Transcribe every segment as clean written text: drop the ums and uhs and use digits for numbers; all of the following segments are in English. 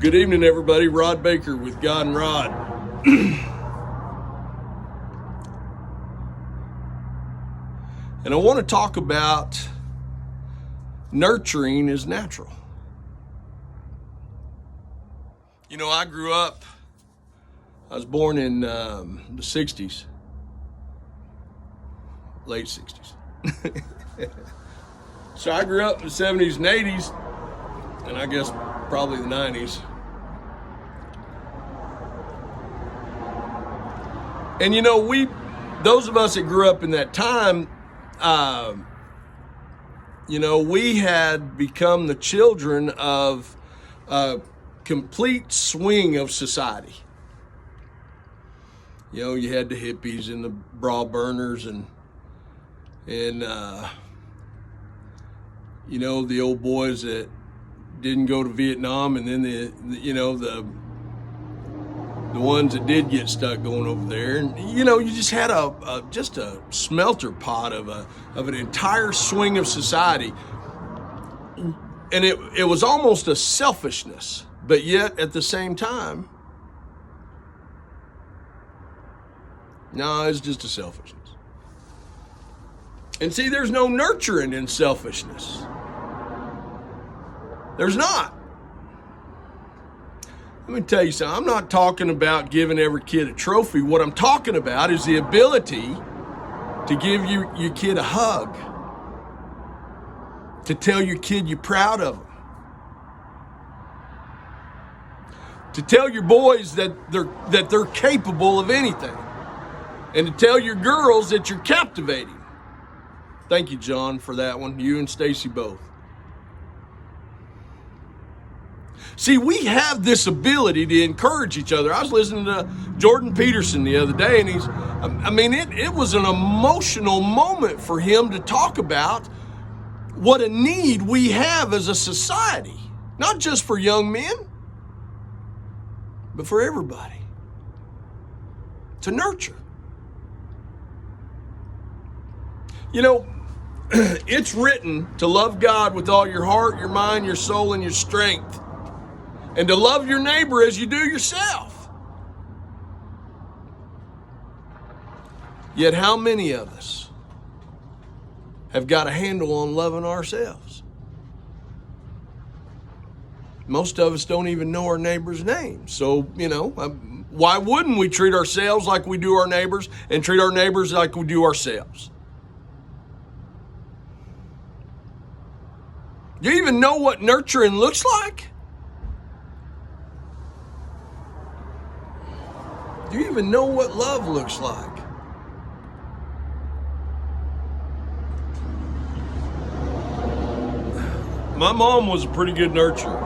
Good evening, everybody. Rod Baker with God and Rod. And I want to talk about nurturing is natural. You know, I was born in the 60s, late 60s. So I grew up in the 70s and 80s, and I guess probably the 90s. And you know, those of us that grew up in that time, we had become the children of a complete swing of society. You know, you had the hippies and the bra burners and the old boys that didn't go to Vietnam, and then the ones that did get stuck going over there. And you just had a smelter pot of an entire swing of society. And it was almost a selfishness, but yet at the same time, no, it's just a selfishness. And see, there's no nurturing in selfishness. There's not. Let me tell you something. I'm not talking about giving every kid a trophy. What I'm talking about is the ability to give your kid a hug, to tell your kid you're proud of them, to tell your boys that they're capable of anything, and to tell your girls that you're captivating. Thank you, John, for that one. You and Stacy both. See, we have this ability to encourage each other. I was listening to Jordan Peterson the other day, and it was an emotional moment for him to talk about what a need we have as a society, not just for young men, but for everybody, to nurture. You know, it's written to love God with all your heart, your mind, your soul, and your strength, and to love your neighbor as you do yourself. Yet how many of us have got a handle on loving ourselves? Most of us don't even know our neighbor's name. So, why wouldn't we treat ourselves like we do our neighbors and treat our neighbors like we do ourselves? Do you even know what nurturing looks like? Do you even know what love looks like? My mom was a pretty good nurturer.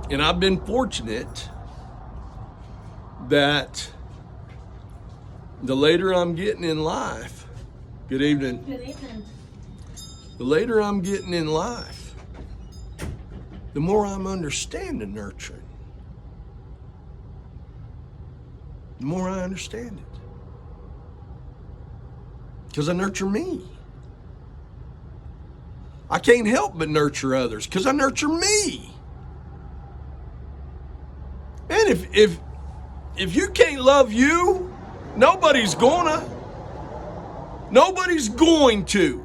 And I've been fortunate that the later I'm getting in life, good evening. Good evening. The later I'm getting in life, the more I'm understanding nurturing. The more I understand it. Because I nurture me. I can't help but nurture others because I nurture me. And if you can't love you, nobody's going to.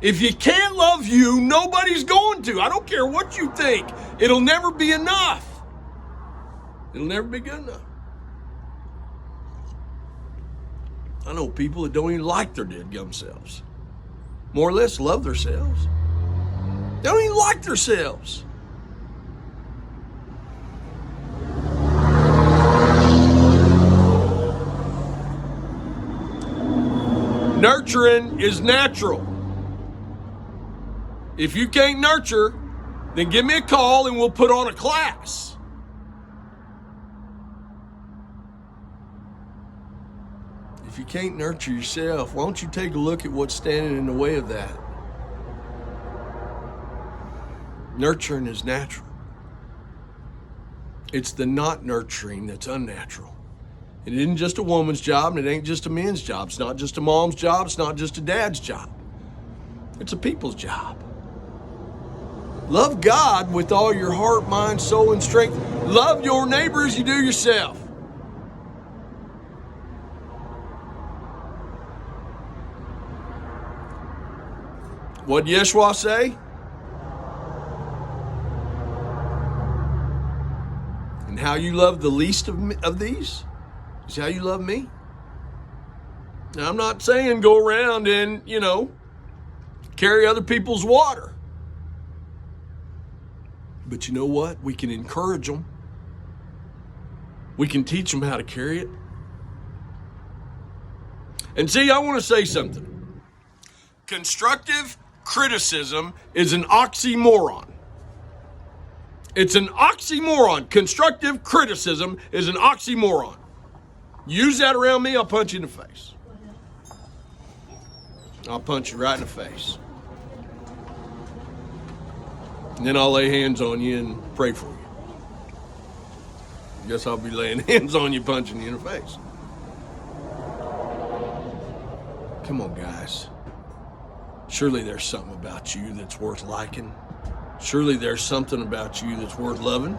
If you can't love you, nobody's going to. I don't care what you think. It'll never be enough. It'll never be good enough. I know people that don't even like their dead gum selves. More or less love themselves. They don't even like themselves. Nurturing is natural. If you can't nurture, then give me a call and we'll put on a class. If you can't nurture yourself, why don't you take a look at what's standing in the way of that? Nurturing is natural. It's the not nurturing that's unnatural. It isn't just a woman's job, and it ain't just a man's job. It's not just a mom's job. It's not just a dad's job. It's a people's job. Love God with all your heart, mind, soul, and strength. Love your neighbor as you do yourself. What did Yeshua say? And how you love the least of these is how you love me. Now, I'm not saying go around and, carry other people's water. But you know what? We can encourage them. We can teach them how to carry it. And see, I want to say something. Constructive criticism is an oxymoron. It's an oxymoron. Constructive criticism is an oxymoron. Use that around me, I'll punch you in the face. I'll punch you right in the face. And then I'll lay hands on you and pray for you. Guess I'll be laying hands on you, punching you in the face. Come on, guys. Surely there's something about you that's worth liking. Surely there's something about you that's worth loving.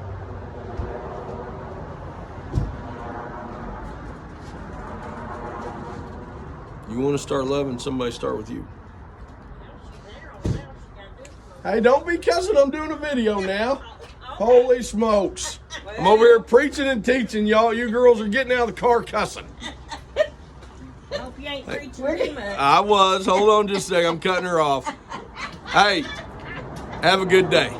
You want to start loving, somebody start with you. Hey, don't be cussing, I'm doing a video now. Holy smokes. I'm over here preaching and teaching, y'all. You girls are getting out of the car cussing. Hope you ain't preaching too much. I was. Hold on just a second. I'm cutting her off. Hey, have a good day.